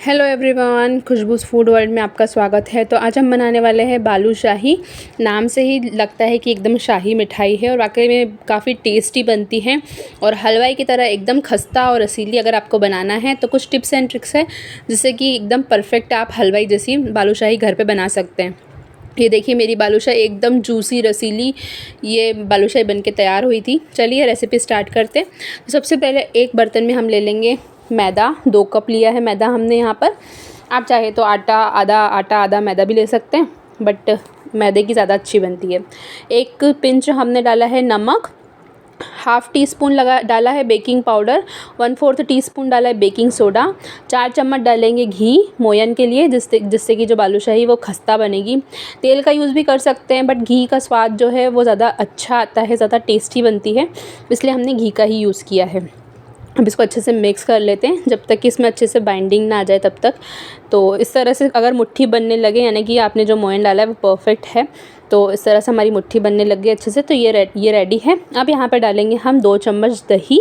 Hello everyone, खुशबूस food world में आपका स्वागत है। तो आज हम बनाने वाले हैं बालूशाही। नाम से ही लगता है कि एकदम शाही मिठाई है और वाकई में काफ़ी टेस्टी बनती है और हलवाई की तरह एकदम खस्ता और रसीली अगर आपको बनाना है तो कुछ टिप्स एंड ट्रिक्स है जिससे कि एकदम परफेक्ट आप हलवाई जैसी बालूशाही घर पे बना सकते हैं। ये देखिए मेरी बालूशाही एकदम जूसी रसीली ये बालूशाही बनके तैयार हुई थी। चलिए रेसिपी स्टार्ट करते हैं। तो सबसे पहले एक बर्तन में हम ले लेंगे मैदा। 2 कप लिया है मैदा हमने यहाँ पर। आप चाहे तो आटा आधा मैदा भी ले सकते हैं, बट मैदे की ज़्यादा अच्छी बनती है। 1 पिंच हमने डाला है नमक, हाफ़ टी स्पून डाला है बेकिंग पाउडर, 1/4 टीस्पून डाला है बेकिंग सोडा, 4 चम्मच डालेंगे घी मोयन के लिए जिससे कि जो बालूशाही वो खस्ता बनेगी। तेल का यूज़ भी कर सकते हैं, बट घी का स्वाद जो है वो ज़्यादा अच्छा आता है, ज़्यादा टेस्टी बनती है, इसलिए हमने घी का ही यूज़ किया है। अब इसको अच्छे से मिक्स कर लेते हैं जब तक कि इसमें अच्छे से बाइंडिंग ना आ जाए तब तक। तो इस तरह से अगर मुट्ठी बनने लगे यानी कि आपने जो मोयन डाला है वो परफेक्ट है, तो इस तरह से हमारी मुट्ठी बनने लग गई अच्छे से। तो ये रेडी है। अब यहाँ पे डालेंगे हम 2 चम्मच दही।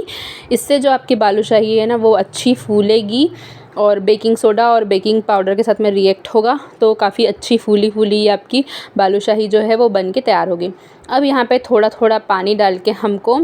इससे जो आपकी बालूशाही है ना वो अच्छी फूलेगी और बेकिंग सोडा और बेकिंग पाउडर के साथ में रिएक्ट होगा तो काफ़ी अच्छी फूली आपकी बालूशाही जो है वो बन के तैयार होगी। अब यहाँ पे थोड़ा थोड़ा पानी डाल के हमको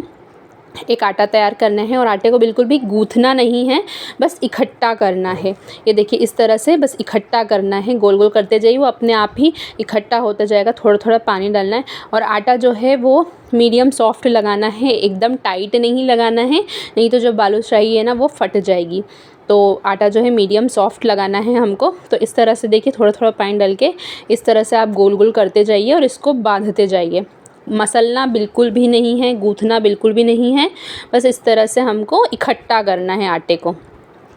एक आटा तैयार करना है और आटे को बिल्कुल भी गूँथना नहीं है, बस इकट्ठा करना है। ये देखिए इस तरह से बस इकट्ठा करना है, गोल गोल करते जाइए, वो अपने आप ही इकट्ठा होता जाएगा। थोड़ा थोड़ा पानी डालना है और आटा जो है वो मीडियम सॉफ्ट लगाना है, एकदम टाइट नहीं लगाना है, नहीं तो जो बालूशाही है ना वो फट जाएगी। तो आटा जो है मीडियम सॉफ्ट लगाना है हमको। तो इस तरह से देखिए थोड़ा थोड़ा पानी डाल के इस तरह से आप गोल गोल करते जाइए और इसको बांधते जाइए। मसलना बिल्कुल भी नहीं है, गूँथना बिल्कुल भी नहीं है, बस इस तरह से हमको इकट्ठा करना है आटे को।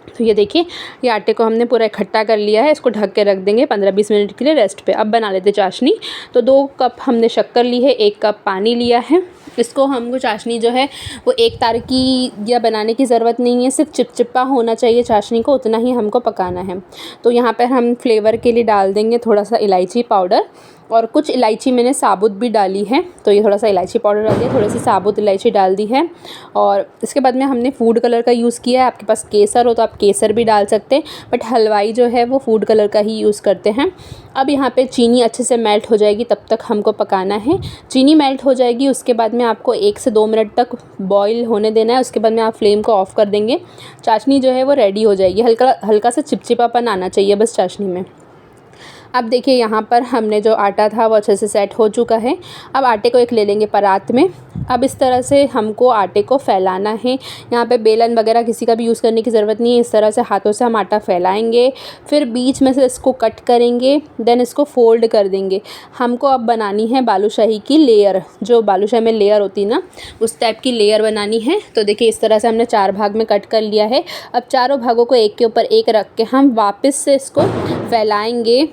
तो ये देखिए ये आटे को हमने पूरा इकट्ठा कर लिया है। इसको ढक के रख देंगे 15-20 मिनट के लिए रेस्ट पे। अब बना लेते चाशनी। तो 2 कप हमने शक्कर ली है, 1 कप पानी लिया है। इसको हमको चाशनी जो है वो एक तार की या बनाने की ज़रूरत नहीं है, सिर्फ चिपचिपा होना चाहिए चाशनी को, उतना ही हमको पकाना है। तो यहाँ पर हम फ्लेवर के लिए डाल देंगे थोड़ा सा इलायची पाउडर और कुछ इलायची मैंने साबुत भी डाली है। तो ये थोड़ा सा इलायची पाउडर डाल दिया, थोड़ी सी साबुत इलायची डाल दी है और इसके बाद में हमने फूड कलर का यूज़ किया है। आपके पास केसर हो तो आप केसर भी डाल सकते हैं, बट हलवाई जो है वो फूड कलर का ही यूज़ करते हैं। अब यहाँ पे चीनी अच्छे से मेल्ट हो जाएगी तब तक हमको पकाना है। चीनी मेल्ट हो जाएगी उसके बाद में आपको 1 से 2 मिनट तक बॉईल होने देना है। उसके बाद में आप फ्लेम को ऑफ़ कर देंगे। चाशनी जो है वो रेडी हो जाएगी। हल्का सा चिपचिपापन आना चाहिए बस चाशनी में। अब देखिए यहाँ पर हमने जो आटा था वो अच्छे से सेट हो चुका है। अब आटे को एक ले लेंगे परात में। अब इस तरह से हमको आटे को फैलाना है। यहाँ पे बेलन वगैरह किसी का भी यूज़ करने की ज़रूरत नहीं है। इस तरह से हाथों से हम आटा फैलाएंगे, फिर बीच में से इसको कट करेंगे, देन इसको फोल्ड कर देंगे। हमको अब बनानी है बालूशाही की लेयर, जो बालूशाही में लेयर होती है ना उस टाइप की लेयर बनानी है। तो देखिए इस तरह से हमने 4 भाग में कट कर लिया है। अब चारों भागों को एक के ऊपर एक रख के हम वापस से इसको फैलाएंगे।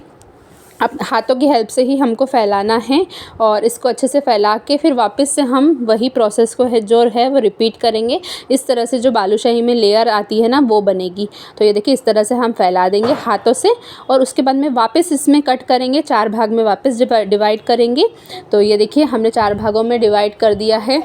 अब हाथों की हेल्प से ही हमको फैलाना है और इसको अच्छे से फैला के फिर वापस से हम वही प्रोसेस को है जो है वो रिपीट करेंगे। इस तरह से जो बालूशाही में लेयर आती है ना वो बनेगी। तो ये देखिए इस तरह से हम फैला देंगे हाथों से और उसके बाद में वापस इसमें कट करेंगे, 4 भाग में वापस डिवाइड करेंगे। तो ये देखिए हमने 4 भागों में डिवाइड कर दिया है।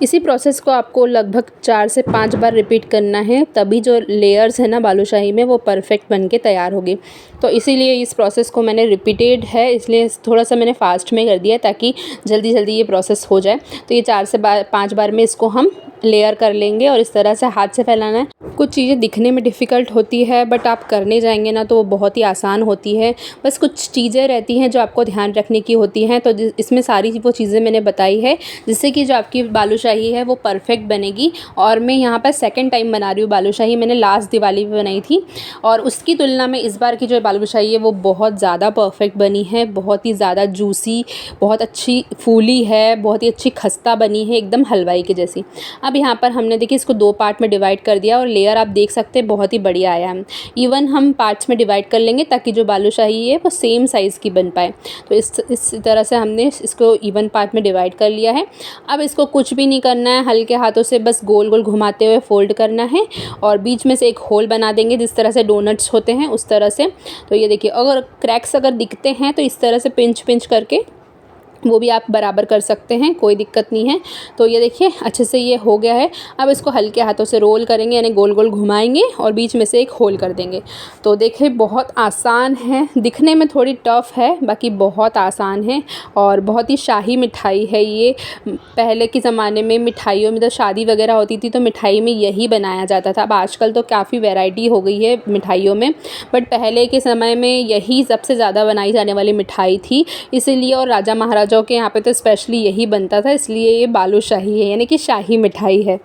इसी प्रोसेस को आपको लगभग 4 से 5 बार रिपीट करना है, तभी जो लेयर्स है ना बालूशाही में वो परफेक्ट बन के तैयार होगी। तो इसीलिए इस प्रोसेस को मैंने रिपीटेड है, इसलिए थोड़ा सा मैंने फास्ट में कर दिया ताकि जल्दी जल्दी ये प्रोसेस हो जाए। तो ये 4 से 5 बार में इसको हम लेयर कर लेंगे और इस तरह से हाथ से फैलाना है। कुछ चीज़ें दिखने में डिफ़िकल्ट होती है बट आप करने जाएंगे ना तो वो बहुत ही आसान होती है। बस कुछ चीज़ें रहती हैं जो आपको ध्यान रखने की होती हैं। तो इसमें सारी वो चीज़ें मैंने बताई है जिससे कि जो आपकी बालूशाही है वो परफेक्ट बनेगी। और मैं यहाँ पर सेकंड टाइम बना रही हूँ बालूशाही। मैंने लास्ट दिवाली पे बनाई थी और उसकी तुलना में इस बार की जो बालूशाही है वो बहुत ज़्यादा परफेक्ट बनी है, बहुत ही ज़्यादा जूसी, बहुत अच्छी फूली है, बहुत ही अच्छी खस्ता बनी है, एकदम हलवाई के जैसी। अब यहाँ पर हमने देखिए इसको 2 पार्ट में डिवाइड कर दिया और लेयर आप देख सकते हैं बहुत ही बढ़िया आया है। इवन हम पार्ट्स में डिवाइड कर लेंगे ताकि जो बालूशाही है वो सेम साइज़ की बन पाए। तो इस तरह से हमने इसको इवन पार्ट में डिवाइड कर लिया है। अब इसको कुछ भी नहीं करना है, हल्के हाथों से बस गोल गोल घुमाते हुए फोल्ड करना है और बीच में से एक होल बना देंगे जिस तरह से डोनट्स होते हैं उस तरह से। तो ये देखिए अगर क्रैक्स अगर दिखते हैं तो इस तरह से पिंच करके वो भी आप बराबर कर सकते हैं, कोई दिक्कत नहीं है। तो ये देखिए अच्छे से ये हो गया है। अब इसको हल्के हाथों से रोल करेंगे, यानी गोल गोल घुमाएंगे और बीच में से एक होल कर देंगे। तो देखिए बहुत आसान है, दिखने में थोड़ी टफ़ है, बाकी बहुत आसान है और बहुत ही शाही मिठाई है ये। पहले के ज़माने में मिठाइयों में, तो शादी वगैरह होती थी तो मिठाई में यही बनाया जाता था। अब आजकल तो काफ़ी वैरायटी हो गई है मिठाइयों में, बट पहले के समय में यही सबसे ज़्यादा बनाई जाने वाली मिठाई थी, इसीलिए। और राजा महाराजाओं के यहाँ पे तो स्पेशली यही बनता था, इसलिए ये बालूशाही है, यानी कि शाही मिठाई है।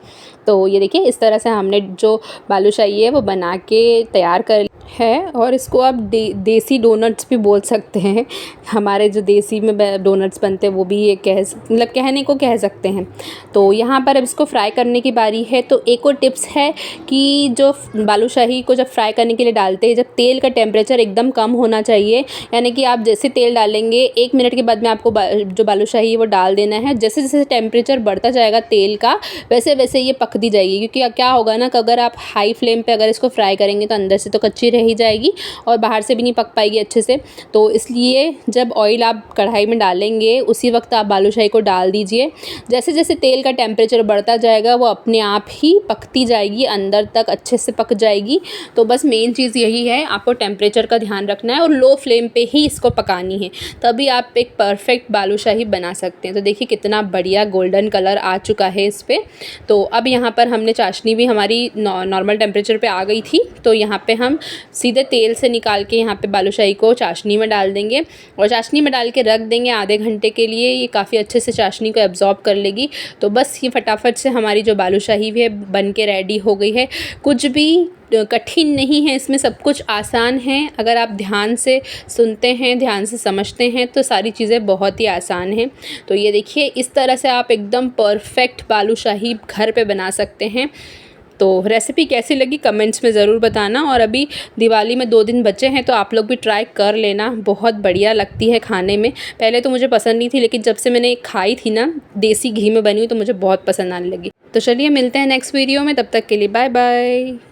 तो ये देखिए इस तरह से हमने जो बालूशाही है वो बना के तैयार कर है। और इसको आप देसी डोनट्स भी बोल सकते हैं। हमारे जो देसी में डोनट्स बनते हैं वो भी ये मतलब कहने को कह सकते हैं। तो यहाँ पर अब इसको फ्राई करने की बारी है। तो एक और टिप्स है कि जो बालूशाही को जब फ्राई करने के लिए डालते हैं, जब तेल का टेम्परेचर एकदम कम होना चाहिए, यानी कि आप जैसे तेल डालेंगे 1 मिनट के बाद में आपको जो बालूशाही है वो डाल देना है। जैसे जैसे टेम्परेचर बढ़ता जाएगा तेल का, वैसे वैसे ये पकती जाएगी। क्योंकि क्या होगा ना कि अगर आप हाई फ्लेम पे अगर इसको फ्राई करेंगे तो अंदर से तो कच्ची रह ही जाएगी और बाहर से भी नहीं पक पाएगी अच्छे से। तो इसलिए जब ऑयल आप कढ़ाई में डालेंगे उसी वक्त आप बालूशाही को डाल दीजिए। जैसे जैसे तेल का टेम्परेचर बढ़ता जाएगा वो अपने आप ही पकती जाएगी, अंदर तक अच्छे से पक जाएगी। तो बस मेन चीज़ यही है, आपको टेम्परेचर का ध्यान रखना है और लो फ्लेम पे ही इसको पकानी है, तभी आप एक परफेक्ट बालूशाही बना सकते हैं। तो देखिए कितना बढ़िया गोल्डन कलर आ चुका है इस पर। तो अब यहाँ पर हमने चाशनी भी हमारी नॉर्मल टेम्परेचर पे आ गई थी, तो यहाँ पे हम सीधे तेल से निकाल के यहाँ पे बालूशाही को चाशनी में डाल देंगे और चाशनी में डाल के रख देंगे आधे घंटे के लिए। ये काफ़ी अच्छे से चाशनी को एब्जॉर्ब कर लेगी। तो बस ये फटाफट से हमारी जो बालूशाही है बन के रेडी हो गई है। कुछ भी कठिन नहीं है इसमें, सब कुछ आसान है। अगर आप ध्यान से सुनते हैं, ध्यान से समझते हैं तो सारी चीज़ें बहुत ही आसान हैं। तो ये देखिए इस तरह से आप एकदम परफेक्ट बालूशाही घर पे बना सकते हैं। तो रेसिपी कैसी लगी कमेंट्स में ज़रूर बताना। और अभी दिवाली में 2 दिन बचे हैं तो आप लोग भी ट्राई कर लेना, बहुत बढ़िया लगती है खाने में। पहले तो मुझे पसंद नहीं थी, लेकिन जब से मैंने खाई थी ना देसी घी में बनी हुई तो मुझे बहुत पसंद आने लगी। तो चलिए मिलते हैं नेक्स्ट वीडियो में, तब तक के लिए बाय बाय।